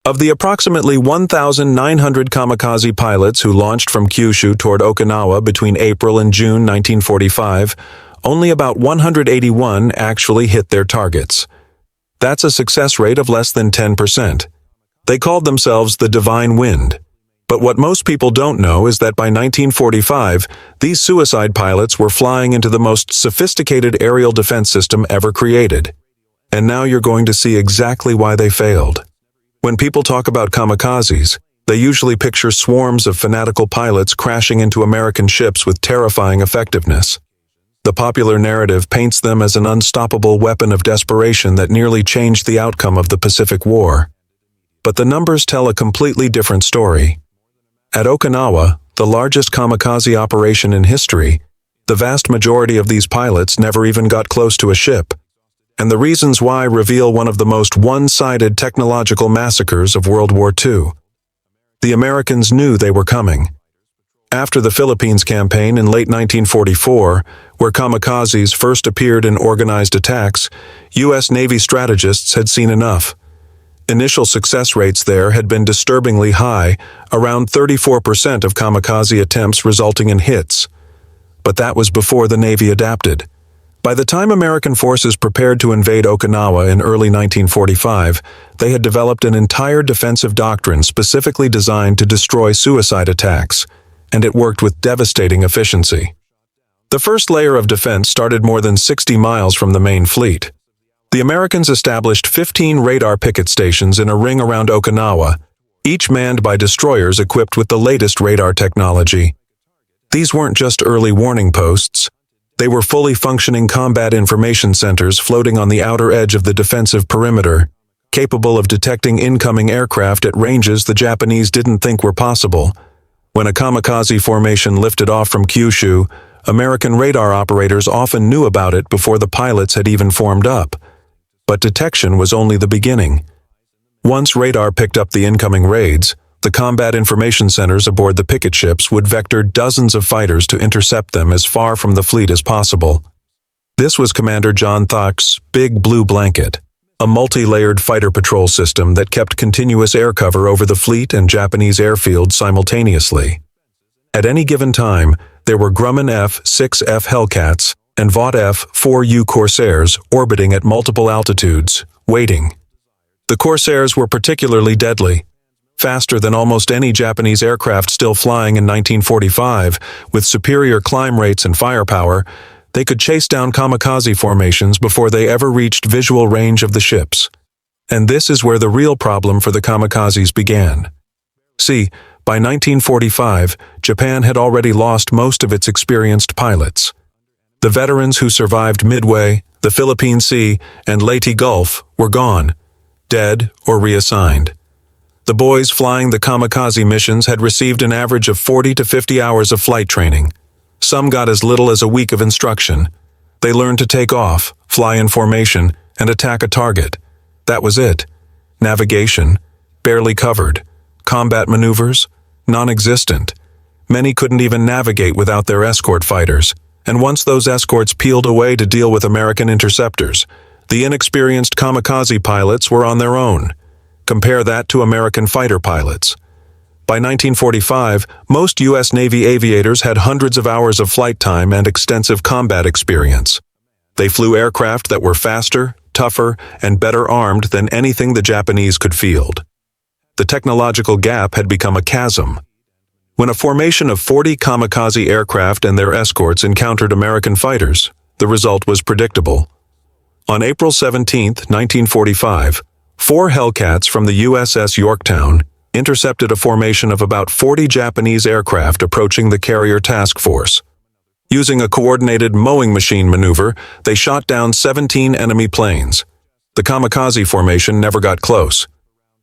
Of the approximately 1,900 kamikaze pilots who launched from Kyushu toward Okinawa between April and June 1945, only about 181 actually hit their targets. That's a success rate of less than 10%. They called themselves the Divine Wind. But what most people don't know is that by 1945, these suicide pilots were flying into the most sophisticated aerial defense system ever created. And now you're going to see exactly why they failed. When people talk about kamikazes, they usually picture swarms of fanatical pilots crashing into American ships with terrifying effectiveness. The popular narrative paints them as an unstoppable weapon of desperation that nearly changed the outcome of the Pacific War. But the numbers tell a completely different story. At Okinawa, the largest kamikaze operation in history, the vast majority of these pilots never even got close to a ship. And the reasons why reveal one of the most one-sided technological massacres of World War II. The Americans knew they were coming. After the Philippines campaign in late 1944, where kamikazes first appeared in organized attacks, U.S. Navy strategists had seen enough. Initial success rates there had been disturbingly high, around 34% of kamikaze attempts resulting in hits. But that was before the Navy adapted. By the time American forces prepared to invade Okinawa in early 1945, they had developed an entire defensive doctrine specifically designed to destroy suicide attacks, and it worked with devastating efficiency. The first layer of defense started more than 60 miles from the main fleet. The Americans established 15 radar picket stations in a ring around Okinawa, each manned by destroyers equipped with the latest radar technology. These weren't just early warning posts. They were fully functioning combat information centers floating on the outer edge of the defensive perimeter, capable of detecting incoming aircraft at ranges the Japanese didn't think were possible. When a kamikaze formation lifted off from Kyushu, American radar operators often knew about it before the pilots had even formed up. But detection was only the beginning. Once radar picked up the incoming raids, the combat information centers aboard the picket ships would vector dozens of fighters to intercept them as far from the fleet as possible. This was Commander John Thach's Big Blue Blanket, a multi-layered fighter patrol system that kept continuous air cover over the fleet and Japanese airfields simultaneously. At any given time, there were Grumman F-6F Hellcats and Vought F-4U Corsairs orbiting at multiple altitudes, waiting. The Corsairs were particularly deadly. Faster than almost any Japanese aircraft still flying in 1945, with superior climb rates and firepower, they could chase down kamikaze formations before they ever reached visual range of the ships. And this is where the real problem for the kamikazes began. See, by 1945, Japan had already lost most of its experienced pilots. The veterans who survived Midway, the Philippine Sea, and Leyte Gulf were gone, dead or reassigned. The boys flying the kamikaze missions had received an average of 40 to 50 hours of flight training. Some got as little as a week of instruction. They learned to take off, fly in formation, and attack a target. That was it. Navigation, barely covered. Combat maneuvers, non-existent. Many couldn't even navigate without their escort fighters. And once those escorts peeled away to deal with American interceptors, the inexperienced kamikaze pilots were on their own. Compare that to American fighter pilots. By 1945, most U.S. Navy aviators had hundreds of hours of flight time and extensive combat experience. They flew aircraft that were faster, tougher, and better armed than anything the Japanese could field. The technological gap had become a chasm. When a formation of 40 kamikaze aircraft and their escorts encountered American fighters, the result was predictable. On April 17, 1945, 4 Hellcats from the USS Yorktown intercepted a formation of about 40 Japanese aircraft approaching the carrier task force. Using a coordinated mowing machine maneuver, they shot down 17 enemy planes. The kamikaze formation never got close.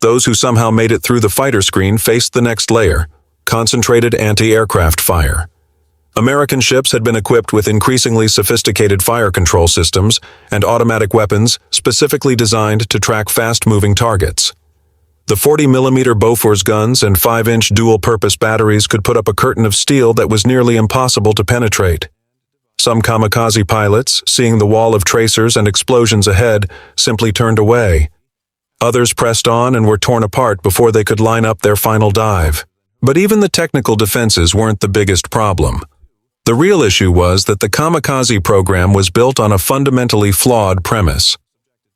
Those who somehow made it through the fighter screen faced the next layer, concentrated anti-aircraft fire. American ships had been equipped with increasingly sophisticated fire control systems and automatic weapons specifically designed to track fast-moving targets. The 40mm Bofors guns and 5-inch dual-purpose batteries could put up a curtain of steel that was nearly impossible to penetrate. Some kamikaze pilots, seeing the wall of tracers and explosions ahead, simply turned away. Others pressed on and were torn apart before they could line up their final dive. But even the technical defenses weren't the biggest problem. The real issue was that the Kamikaze program was built on a fundamentally flawed premise.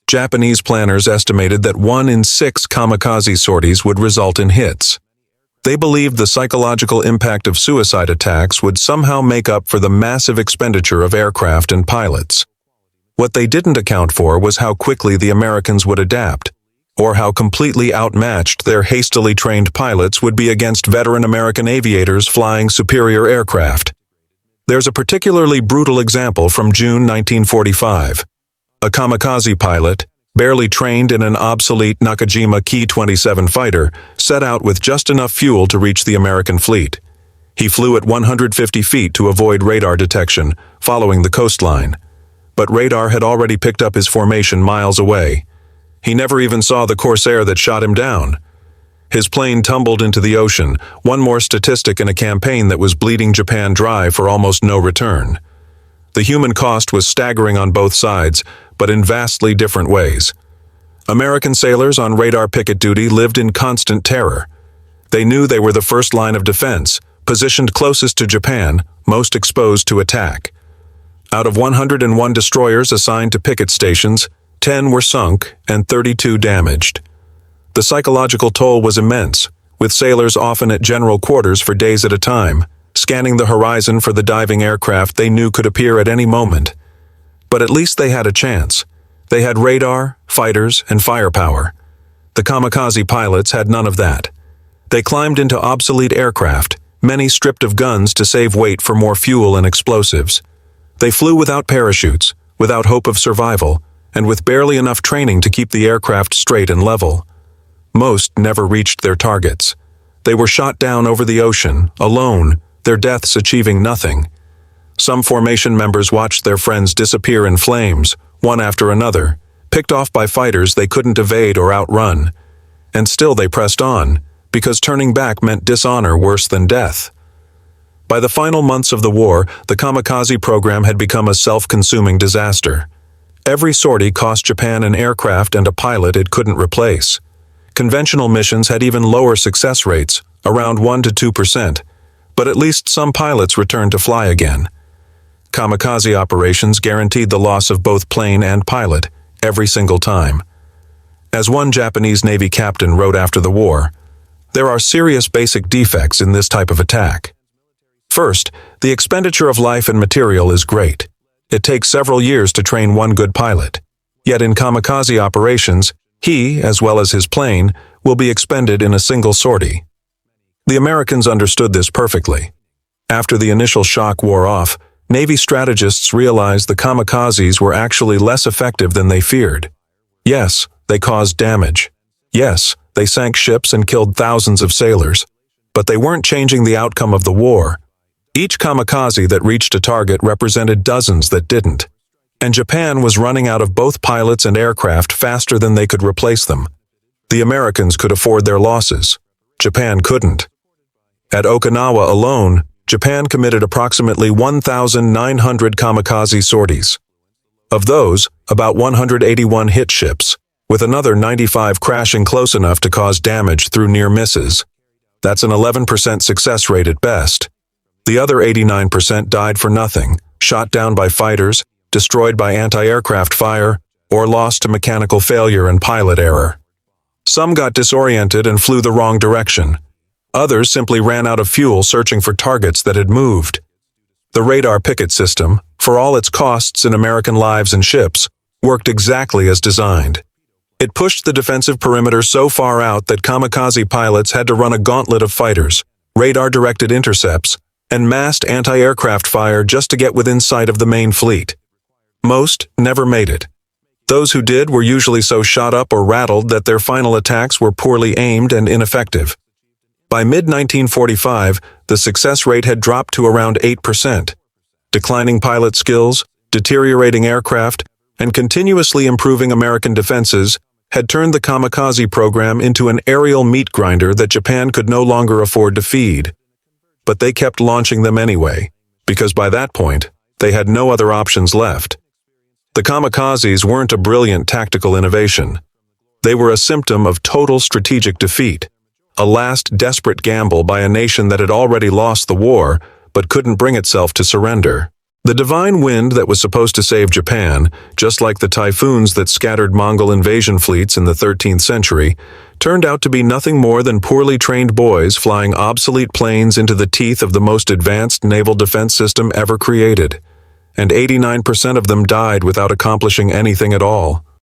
Japanese planners estimated that 1 in 6 kamikaze sorties would result in hits. They believed the psychological impact of suicide attacks would somehow make up for the massive expenditure of aircraft and pilots. What they didn't account for was how quickly the Americans would adapt, or how completely outmatched their hastily trained pilots would be against veteran American aviators flying superior aircraft. There's a particularly brutal example from June 1945. A kamikaze pilot, barely trained in an obsolete Nakajima Ki-27 fighter, set out with just enough fuel to reach the American fleet. He flew at 150 feet to avoid radar detection, following the coastline. But radar had already picked up his formation miles away. He never even saw the Corsair that shot him down. His plane tumbled into the ocean, one more statistic in a campaign that was bleeding Japan dry for almost no return. The human cost was staggering on both sides, but in vastly different ways. American sailors on radar picket duty lived in constant terror. They knew they were the first line of defense, positioned closest to Japan, most exposed to attack. Out of 101 destroyers assigned to picket stations, 10 were sunk and 32 damaged. The psychological toll was immense, with sailors often at general quarters for days at a time, scanning the horizon for the diving aircraft they knew could appear at any moment. But at least they had a chance. They had radar, fighters, and firepower. The kamikaze pilots had none of that. They climbed into obsolete aircraft, many stripped of guns to save weight for more fuel and explosives. They flew without parachutes, without hope of survival, and with barely enough training to keep the aircraft straight and level. Most never reached their targets. They were shot down over the ocean, alone, their deaths achieving nothing. Some formation members watched their friends disappear in flames, one after another, picked off by fighters they couldn't evade or outrun. And still they pressed on, because turning back meant dishonor worse than death. By the final months of the war, the kamikaze program had become a self-consuming disaster. Every sortie cost Japan an aircraft and a pilot it couldn't replace. Conventional missions had even lower success rates, around 1 to 2%, but at least some pilots returned to fly again. Kamikaze operations guaranteed the loss of both plane and pilot, every single time. As one Japanese Navy captain wrote after the war, "There are serious basic defects in this type of attack. First, the expenditure of life and material is great. It takes several years to train one good pilot. Yet in kamikaze operations, he, as well as his plane, will be expended in a single sortie." The Americans understood this perfectly. After the initial shock wore off, Navy strategists realized the kamikazes were actually less effective than they feared. Yes, they caused damage. Yes, they sank ships and killed thousands of sailors. But they weren't changing the outcome of the war. Each kamikaze that reached a target represented dozens that didn't. And Japan was running out of both pilots and aircraft faster than they could replace them. The Americans could afford their losses. Japan couldn't. At Okinawa alone, Japan committed approximately 1,900 kamikaze sorties. Of those, about 181 hit ships, with another 95 crashing close enough to cause damage through near misses. That's an 11% success rate at best. The other 89% died for nothing, shot down by fighters, destroyed by anti-aircraft fire, or lost to mechanical failure and pilot error. Some got disoriented and flew the wrong direction. Others simply ran out of fuel searching for targets that had moved. The radar picket system, for all its costs in American lives and ships, worked exactly as designed. It pushed the defensive perimeter so far out that kamikaze pilots had to run a gauntlet of fighters, radar-directed intercepts, and massed anti-aircraft fire just to get within sight of the main fleet. Most never made it. Those who did were usually so shot up or rattled that their final attacks were poorly aimed and ineffective. By mid-1945, the success rate had dropped to around 8%. Declining pilot skills, deteriorating aircraft, and continuously improving American defenses had turned the kamikaze program into an aerial meat grinder that Japan could no longer afford to feed. But they kept launching them anyway, because by that point, they had no other options left. The kamikazes weren't a brilliant tactical innovation. They were a symptom of total strategic defeat, a last desperate gamble by a nation that had already lost the war, but couldn't bring itself to surrender. The divine wind that was supposed to save Japan, just like the typhoons that scattered Mongol invasion fleets in the 13th century, turned out to be nothing more than poorly trained boys flying obsolete planes into the teeth of the most advanced naval defense system ever created. And 89% of them died without accomplishing anything at all.